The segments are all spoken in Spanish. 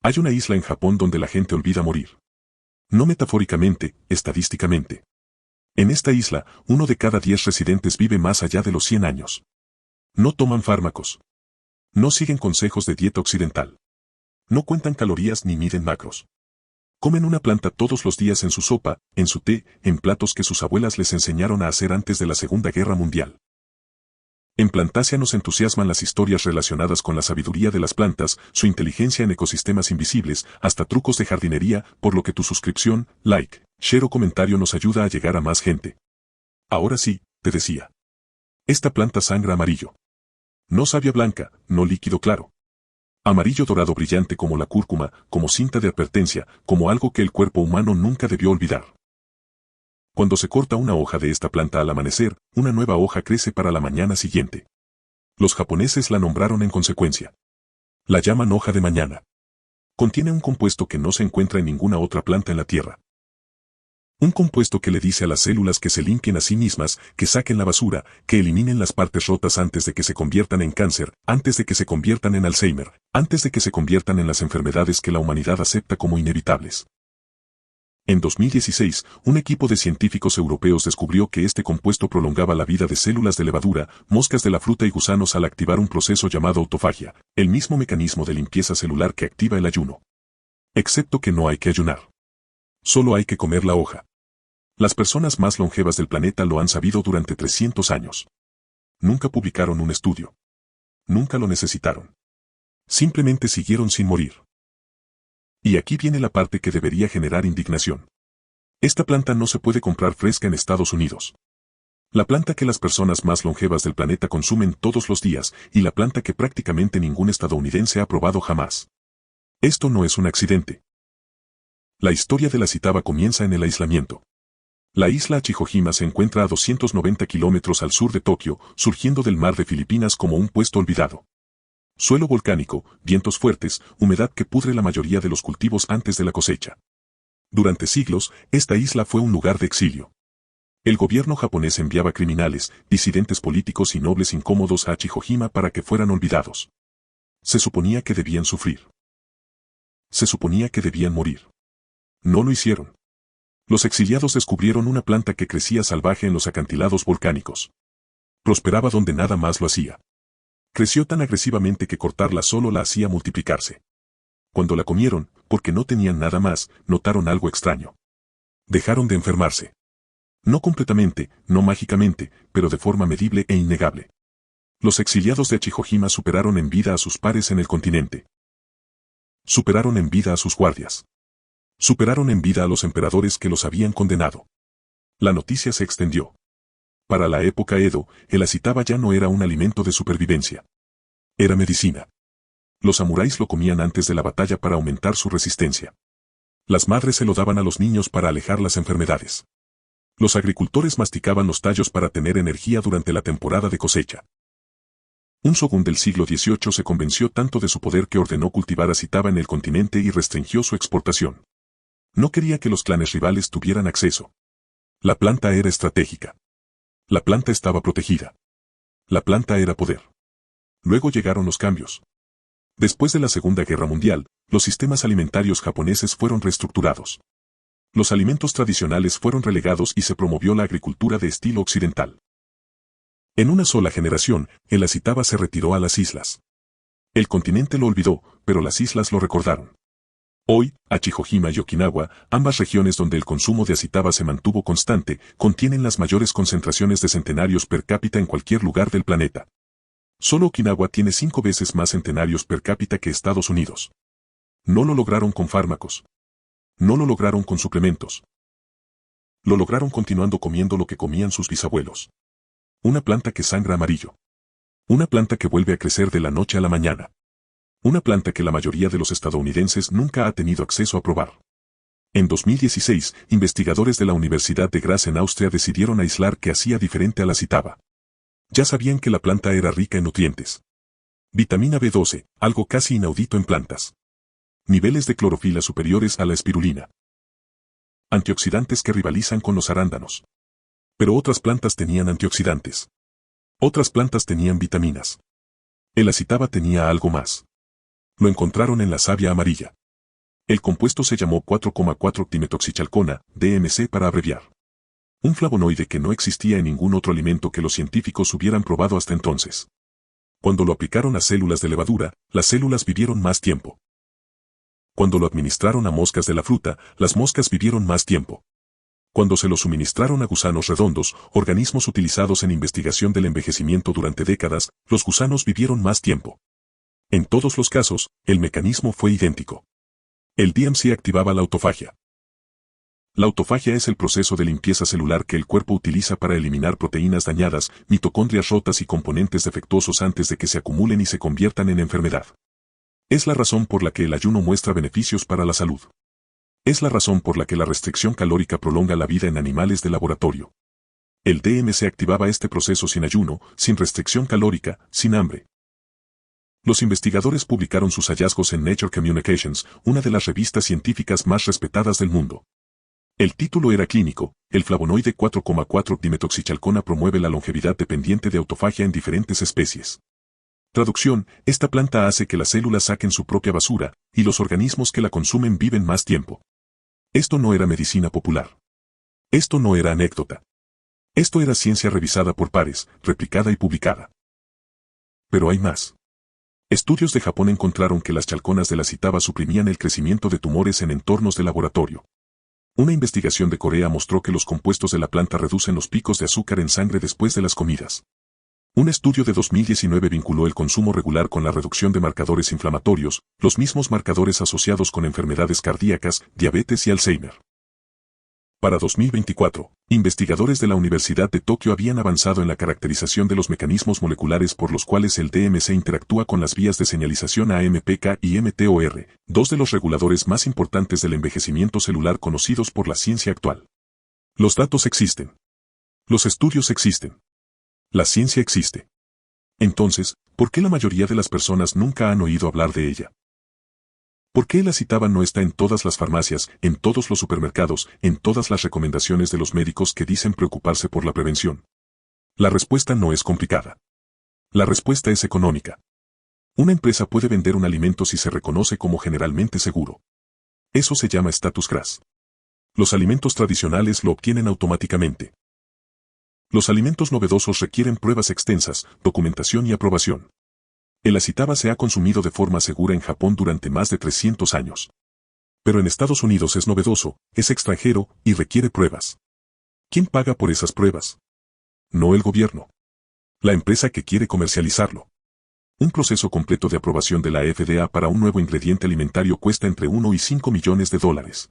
Hay una isla en Japón donde la gente olvida morir. No metafóricamente, estadísticamente. En esta isla, 1 de cada 10 residentes vive más allá de los 100 años. No toman fármacos. No siguen consejos de dieta occidental. No cuentan calorías ni miden macros. Comen una planta todos los días en su sopa, en su té, en platos que sus abuelas les enseñaron a hacer antes de la Segunda Guerra Mundial. En Plantasia nos entusiasman las historias relacionadas con la sabiduría de las plantas, su inteligencia en ecosistemas invisibles, hasta trucos de jardinería, por lo que tu suscripción, like, share o comentario nos ayuda a llegar a más gente. Ahora sí, te decía. Esta planta sangra amarillo. No savia blanca, no líquido claro. Amarillo dorado brillante como la cúrcuma, como cinta de advertencia, como algo que el cuerpo humano nunca debió olvidar. Cuando se corta una hoja de esta planta al amanecer, una nueva hoja crece para la mañana siguiente. Los japoneses la nombraron en consecuencia. La llaman hoja de mañana. Contiene un compuesto que no se encuentra en ninguna otra planta en la tierra. Un compuesto que le dice a las células que se limpien a sí mismas, que saquen la basura, que eliminen las partes rotas antes de que se conviertan en cáncer, antes de que se conviertan en Alzheimer, antes de que se conviertan en las enfermedades que la humanidad acepta como inevitables. En 2016, un equipo de científicos europeos descubrió que este compuesto prolongaba la vida de células de levadura, moscas de la fruta y gusanos al activar un proceso llamado autofagia, el mismo mecanismo de limpieza celular que activa el ayuno. Excepto que no hay que ayunar. Solo hay que comer la hoja. Las personas más longevas del planeta lo han sabido durante 300 años. Nunca publicaron un estudio. Nunca lo necesitaron. Simplemente siguieron sin morir. Y aquí viene la parte que debería generar indignación. Esta planta no se puede comprar fresca en Estados Unidos. La planta que las personas más longevas del planeta consumen todos los días y la planta que prácticamente ningún estadounidense ha probado jamás. Esto no es un accidente. La historia de la citaba comienza en el aislamiento. La isla Chihojima se encuentra a 290 kilómetros al sur de Tokio, surgiendo del mar de Filipinas como un puesto olvidado. Suelo volcánico, vientos fuertes, humedad que pudre la mayoría de los cultivos antes de la cosecha. Durante siglos, esta isla fue un lugar de exilio. El gobierno japonés enviaba criminales, disidentes políticos y nobles incómodos a Chihojima para que fueran olvidados. Se suponía que debían sufrir. Se suponía que debían morir. No lo hicieron. Los exiliados descubrieron una planta que crecía salvaje en los acantilados volcánicos. Prosperaba donde nada más lo hacía. Creció tan agresivamente que cortarla solo la hacía multiplicarse. Cuando la comieron, porque no tenían nada más, notaron algo extraño. Dejaron de enfermarse. No completamente, no mágicamente, pero de forma medible e innegable. Los exiliados de Chihojima superaron en vida a sus pares en el continente. Superaron en vida a sus guardias. Superaron en vida a los emperadores que los habían condenado. La noticia se extendió. Para la época Edo, el acitaba ya no era un alimento de supervivencia. Era medicina. Los samuráis lo comían antes de la batalla para aumentar su resistencia. Las madres se lo daban a los niños para alejar las enfermedades. Los agricultores masticaban los tallos para tener energía durante la temporada de cosecha. Un shogun del siglo XVIII se convenció tanto de su poder que ordenó cultivar acitaba en el continente y restringió su exportación. No quería que los clanes rivales tuvieran acceso. La planta era estratégica. La planta estaba protegida. La planta era poder. Luego llegaron los cambios. Después de la Segunda Guerra Mundial, los sistemas alimentarios japoneses fueron reestructurados. Los alimentos tradicionales fueron relegados y se promovió la agricultura de estilo occidental. En una sola generación, el acitaba se retiró a las islas. El continente lo olvidó, pero las islas lo recordaron. Hoy, a Chihojima y Okinawa, ambas regiones donde el consumo de acitaba se mantuvo constante, contienen las mayores concentraciones de centenarios per cápita en cualquier lugar del planeta. Solo Okinawa tiene 5 veces más centenarios per cápita que Estados Unidos. No lo lograron con fármacos. No lo lograron con suplementos. Lo lograron continuando comiendo lo que comían sus bisabuelos. Una planta que sangra amarillo. Una planta que vuelve a crecer de la noche a la mañana. Una planta que la mayoría de los estadounidenses nunca ha tenido acceso a probar. En 2016, investigadores de la Universidad de Graz en Austria decidieron aislar qué hacía diferente a la acitaba. Ya sabían que la planta era rica en nutrientes. Vitamina B12, algo casi inaudito en plantas. Niveles de clorofila superiores a la espirulina. Antioxidantes que rivalizan con los arándanos. Pero otras plantas tenían antioxidantes. Otras plantas tenían vitaminas. El acitaba tenía algo más. Lo encontraron en la savia amarilla. El compuesto se llamó 4,4-dimetoxichalcona, DMC para abreviar. Un flavonoide que no existía en ningún otro alimento que los científicos hubieran probado hasta entonces. Cuando lo aplicaron a células de levadura, las células vivieron más tiempo. Cuando lo administraron a moscas de la fruta, las moscas vivieron más tiempo. Cuando se lo suministraron a gusanos redondos, organismos utilizados en investigación del envejecimiento durante décadas, los gusanos vivieron más tiempo. En todos los casos, el mecanismo fue idéntico. El DMC activaba la autofagia. La autofagia es el proceso de limpieza celular que el cuerpo utiliza para eliminar proteínas dañadas, mitocondrias rotas y componentes defectuosos antes de que se acumulen y se conviertan en enfermedad. Es la razón por la que el ayuno muestra beneficios para la salud. Es la razón por la que la restricción calórica prolonga la vida en animales de laboratorio. El DMC activaba este proceso sin ayuno, sin restricción calórica, sin hambre. Los investigadores publicaron sus hallazgos en Nature Communications, una de las revistas científicas más respetadas del mundo. El título era clínico: el flavonoide 4,4-dimetoxichalcona promueve la longevidad dependiente de autofagia en diferentes especies. Traducción: esta planta hace que las células saquen su propia basura, y los organismos que la consumen viven más tiempo. Esto no era medicina popular. Esto no era anécdota. Esto era ciencia revisada por pares, replicada y publicada. Pero hay más. Estudios de Japón encontraron que las chalconas de la citaba suprimían el crecimiento de tumores en entornos de laboratorio. Una investigación de Corea mostró que los compuestos de la planta reducen los picos de azúcar en sangre después de las comidas. Un estudio de 2019 vinculó el consumo regular con la reducción de marcadores inflamatorios, los mismos marcadores asociados con enfermedades cardíacas, diabetes y Alzheimer. Para 2024, investigadores de la Universidad de Tokio habían avanzado en la caracterización de los mecanismos moleculares por los cuales el DMC interactúa con las vías de señalización AMPK y mTOR, dos de los reguladores más importantes del envejecimiento celular conocidos por la ciencia actual. Los datos existen. Los estudios existen. La ciencia existe. Entonces, ¿por qué la mayoría de las personas nunca han oído hablar de ella? ¿Por qué el acitaba no está en todas las farmacias, en todos los supermercados, en todas las recomendaciones de los médicos que dicen preocuparse por la prevención? La respuesta no es complicada. La respuesta es económica. Una empresa puede vender un alimento si se reconoce como generalmente seguro. Eso se llama status cras. Los alimentos tradicionales lo obtienen automáticamente. Los alimentos novedosos requieren pruebas extensas, documentación y aprobación. El acitaba se ha consumido de forma segura en Japón durante más de 300 años. Pero en Estados Unidos es novedoso, es extranjero y requiere pruebas. ¿Quién paga por esas pruebas? No el gobierno. La empresa que quiere comercializarlo. Un proceso completo de aprobación de la FDA para un nuevo ingrediente alimentario cuesta entre 1 y 5 millones de dólares.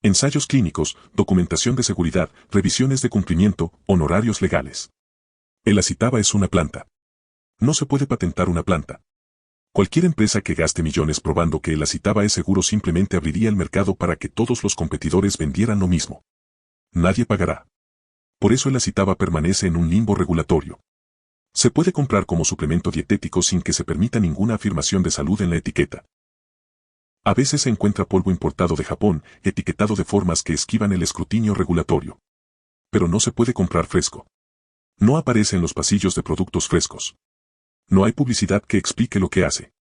Ensayos clínicos, documentación de seguridad, revisiones de cumplimiento, honorarios legales. El acitaba es una planta. No se puede patentar una planta. Cualquier empresa que gaste millones probando que el acitaba es seguro simplemente abriría el mercado para que todos los competidores vendieran lo mismo. Nadie pagará. Por eso el acitaba permanece en un limbo regulatorio. Se puede comprar como suplemento dietético sin que se permita ninguna afirmación de salud en la etiqueta. A veces se encuentra polvo importado de Japón, etiquetado de formas que esquivan el escrutinio regulatorio. Pero no se puede comprar fresco. No aparece en los pasillos de productos frescos. No hay publicidad que explique lo que hace.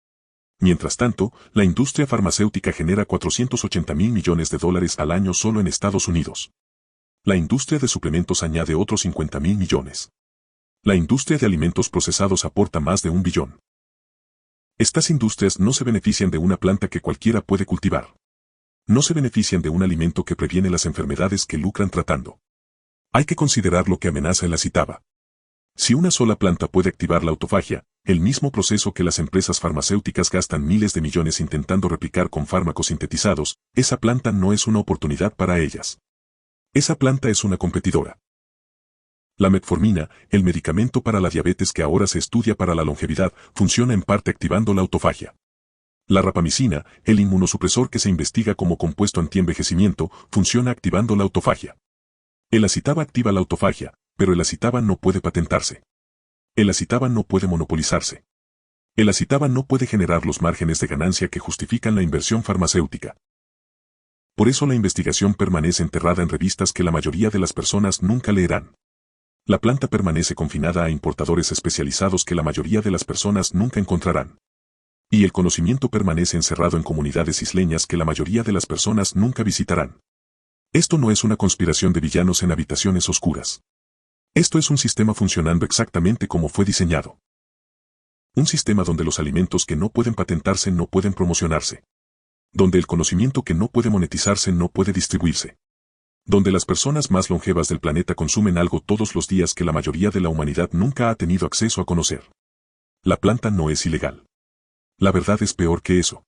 Mientras tanto, la industria farmacéutica genera 480.000 millones de dólares al año solo en Estados Unidos. La industria de suplementos añade otros 50.000 millones. La industria de alimentos procesados aporta más de 1 billón. Estas industrias no se benefician de una planta que cualquiera puede cultivar. No se benefician de un alimento que previene las enfermedades que lucran tratando. Hay que considerar lo que amenaza el acitaba. Si una sola planta puede activar la autofagia, el mismo proceso que las empresas farmacéuticas gastan miles de millones intentando replicar con fármacos sintetizados, esa planta no es una oportunidad para ellas. Esa planta es una competidora. La metformina, el medicamento para la diabetes que ahora se estudia para la longevidad, funciona en parte activando la autofagia. La rapamicina, el inmunosupresor que se investiga como compuesto antienvejecimiento, funciona activando la autofagia. El acitaba activa la autofagia, pero el acitaba no puede patentarse. El acitaba no puede monopolizarse. El acitaba no puede generar los márgenes de ganancia que justifican la inversión farmacéutica. Por eso la investigación permanece enterrada en revistas que la mayoría de las personas nunca leerán. La planta permanece confinada a importadores especializados que la mayoría de las personas nunca encontrarán. Y el conocimiento permanece encerrado en comunidades isleñas que la mayoría de las personas nunca visitarán. Esto no es una conspiración de villanos en habitaciones oscuras. Esto es un sistema funcionando exactamente como fue diseñado. Un sistema donde los alimentos que no pueden patentarse no pueden promocionarse. Donde el conocimiento que no puede monetizarse no puede distribuirse. Donde las personas más longevas del planeta consumen algo todos los días que la mayoría de la humanidad nunca ha tenido acceso a conocer. La planta no es ilegal. La verdad es peor que eso.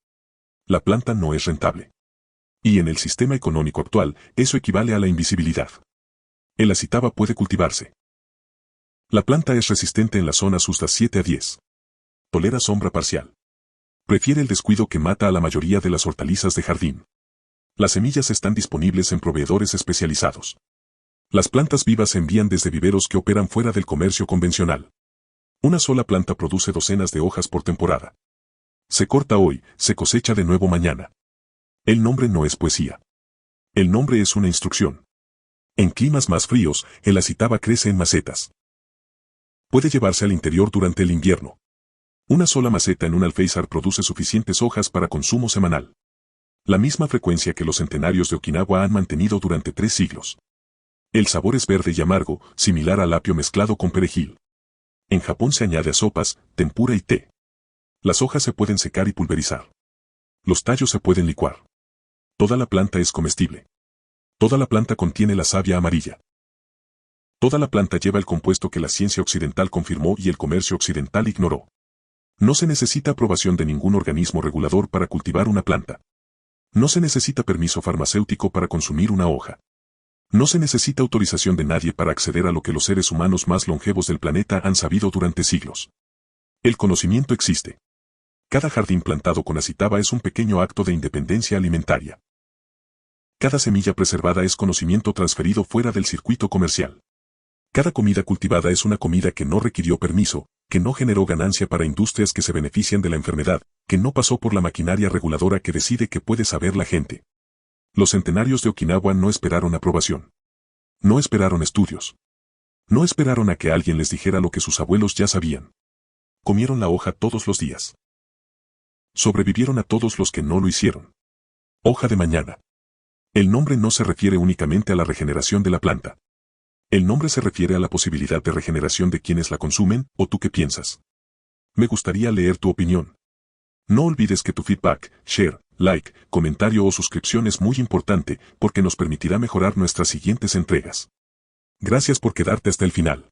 La planta no es rentable. Y en el sistema económico actual, eso equivale a la invisibilidad. El acitaba puede cultivarse. La planta es resistente en las zonas húmedas 7 a 10. Tolera sombra parcial. Prefiere el descuido que mata a la mayoría de las hortalizas de jardín. Las semillas están disponibles en proveedores especializados. Las plantas vivas se envían desde viveros que operan fuera del comercio convencional. Una sola planta produce docenas de hojas por temporada. Se corta hoy, se cosecha de nuevo mañana. El nombre no es poesía. El nombre es una instrucción. En climas más fríos, el acitaba crece en macetas. Puede llevarse al interior durante el invierno. Una sola maceta en un alféizar produce suficientes hojas para consumo semanal. La misma frecuencia que los centenarios de Okinawa han mantenido durante 3 siglos. El sabor es verde y amargo, similar al apio mezclado con perejil. En Japón se añade a sopas, tempura y té. Las hojas se pueden secar y pulverizar. Los tallos se pueden licuar. Toda la planta es comestible. Toda la planta contiene la savia amarilla. Toda la planta lleva el compuesto que la ciencia occidental confirmó y el comercio occidental ignoró. No se necesita aprobación de ningún organismo regulador para cultivar una planta. No se necesita permiso farmacéutico para consumir una hoja. No se necesita autorización de nadie para acceder a lo que los seres humanos más longevos del planeta han sabido durante siglos. El conocimiento existe. Cada jardín plantado con acitaba es un pequeño acto de independencia alimentaria. Cada semilla preservada es conocimiento transferido fuera del circuito comercial. Cada comida cultivada es una comida que no requirió permiso, que no generó ganancia para industrias que se benefician de la enfermedad, que no pasó por la maquinaria reguladora que decide qué puede saber la gente. Los centenarios de Okinawa no esperaron aprobación. No esperaron estudios. No esperaron a que alguien les dijera lo que sus abuelos ya sabían. Comieron la hoja todos los días. Sobrevivieron a todos los que no lo hicieron. Hoja de mañana. El nombre no se refiere únicamente a la regeneración de la planta. El nombre se refiere a la posibilidad de regeneración de quienes la consumen, ¿o tú qué piensas? Me gustaría leer tu opinión. No olvides que tu feedback, share, like, comentario o suscripción es muy importante porque nos permitirá mejorar nuestras siguientes entregas. Gracias por quedarte hasta el final.